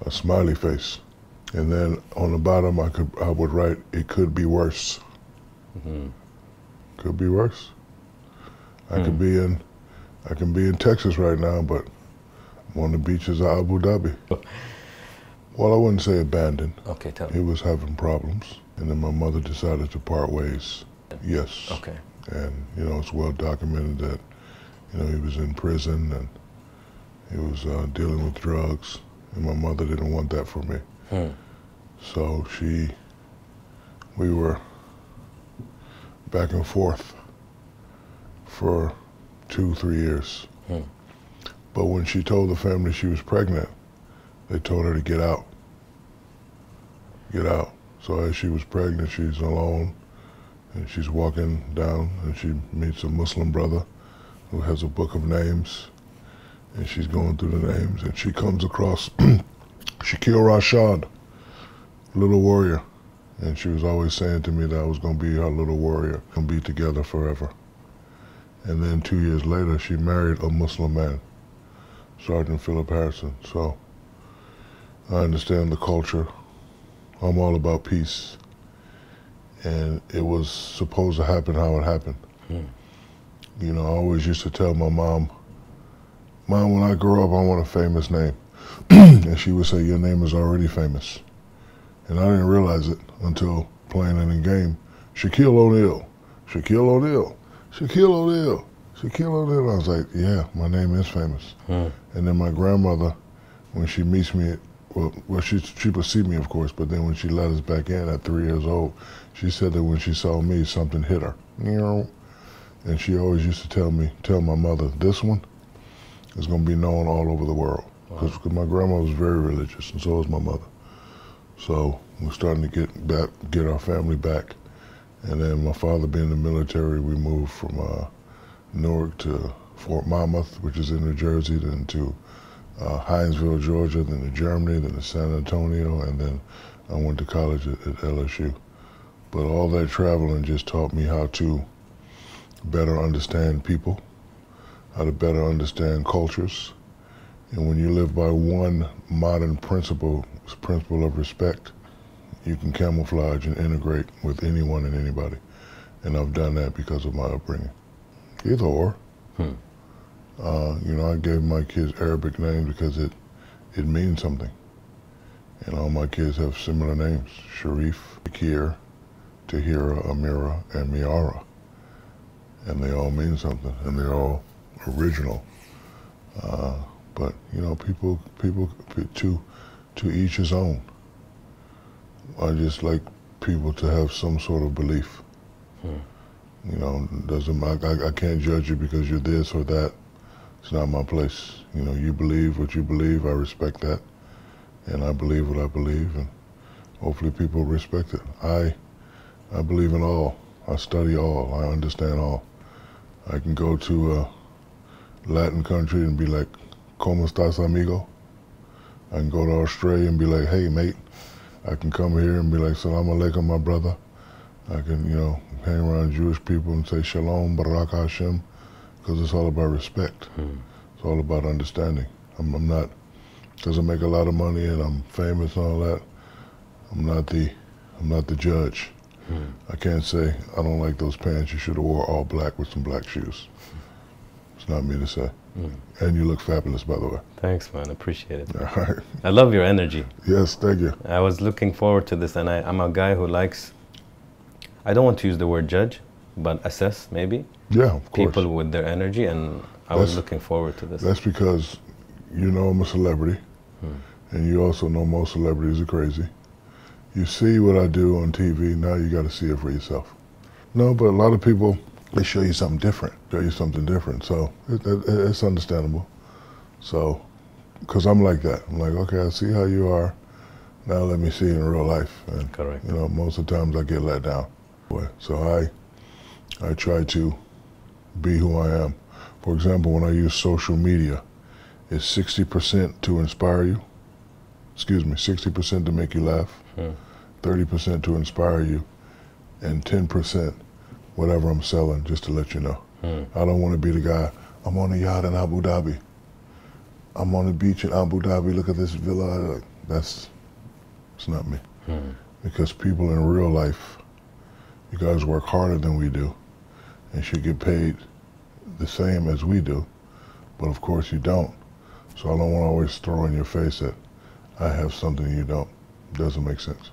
a smiley face. And then on the bottom, I would write, "It could be worse." Could be worse. I could be in Texas right now, but I'm on the beaches of Abu Dhabi. Well, I wouldn't say abandoned. Okay, tell me. He was having problems, and then my mother decided to part ways. Yes. Okay. And it's well documented that he was in prison and he was dealing with drugs, and my mother didn't want that for me. So we were back and forth for 2-3 years. But when she told the family she was pregnant, they told her to get out. Get out. So as she was pregnant, she's alone, and she's walking down, and she meets a Muslim brother who has a book of names, and she's going through the names, and she comes across Shaquille Rashaun, little warrior. And she was always saying to me that I was going to be her little warrior, and be together forever. And then 2 years later, she married a Muslim man, Sergeant Philip Harrison. So I understand the culture. I'm all about peace. And it was supposed to happen how it happened. I always used to tell my mom, when I grow up, I want a famous name. And she would say, "Your name is already famous." And I didn't realize it until playing in a game. Shaquille O'Neal, Shaquille O'Neal, Shaquille O'Neal, Shaquille O'Neal. I was like, yeah, my name is famous. And then my grandmother, when she meets me, she would see me, of course, but then when she let us back in at 3 years old, she said that when she saw me, something hit her. And she always used to tell my mother, "This one is going to be known all over the world." Because my grandma was very religious, and so was my mother. So we're starting to get our family back. And then my father being in the military, we moved from Newark to Fort Monmouth, which is in New Jersey, then to Hinesville, Georgia, then to Germany, then to San Antonio, and then I went to college at LSU. But all that traveling just taught me how to better understand people, how to better understand cultures. And when you live by one modern principle of respect, you can camouflage and integrate with anyone and anybody. And I've done that because of my upbringing. Either or. I gave my kids Arabic names because it means something. And all my kids have similar names: Sharif, Akir, Tahira, Amira, and Miara. And they all mean something, and they're all original. But people to each his own. I just like people to have some sort of belief. Doesn't I can't judge you because you're this or that. It's not my place. You believe what you believe. I respect that, and I believe what I believe, and hopefully people respect it. I believe in all. I study all. I understand all. I can go to a Latin country and be like, "¿Cómo estás, amigo?" I can go to Australia and be like, "Hey, mate." I can come here and be like, "Salam alaikum, my brother." I can, hang around Jewish people and say, "Shalom, Barak Hashem," because it's all about respect. It's all about understanding. I'm not, because I make a lot of money and I'm famous and all that, I'm not the judge. I can't say, "I don't like those pants, you should have wore all black with some black shoes." It's not me to say. And you look fabulous, by the way. Thanks, man. Appreciate it. All right. I love your energy. Yes, thank you. I was looking forward to this, and I'm a guy who likes, I don't want to use the word judge, but assess, maybe. Yeah, of course. People with their energy, and I was looking forward to this. That's because I'm a celebrity, and you also know most celebrities are crazy. You see what I do on TV, now you got to see it for yourself. No, but a lot of people, they show you something different. So it's understandable. So, because I'm like that. I'm like, okay, I see how you are. Now let me see it in real life. And, correct. Most of the times I get let down. So I try to be who I am. For example, when I use social media, it's 60% to inspire you. 60% to make you laugh. 30% to inspire you, and 10% whatever I'm selling, just to let you know. I don't want to be the guy, "I'm on a yacht in Abu Dhabi. I'm on the beach in Abu Dhabi, look at this villa." it's not me. Because people in real life, you guys work harder than we do and should get paid the same as we do, but of course you don't. So I don't want to always throw in your face that I have something you don't. Doesn't make sense.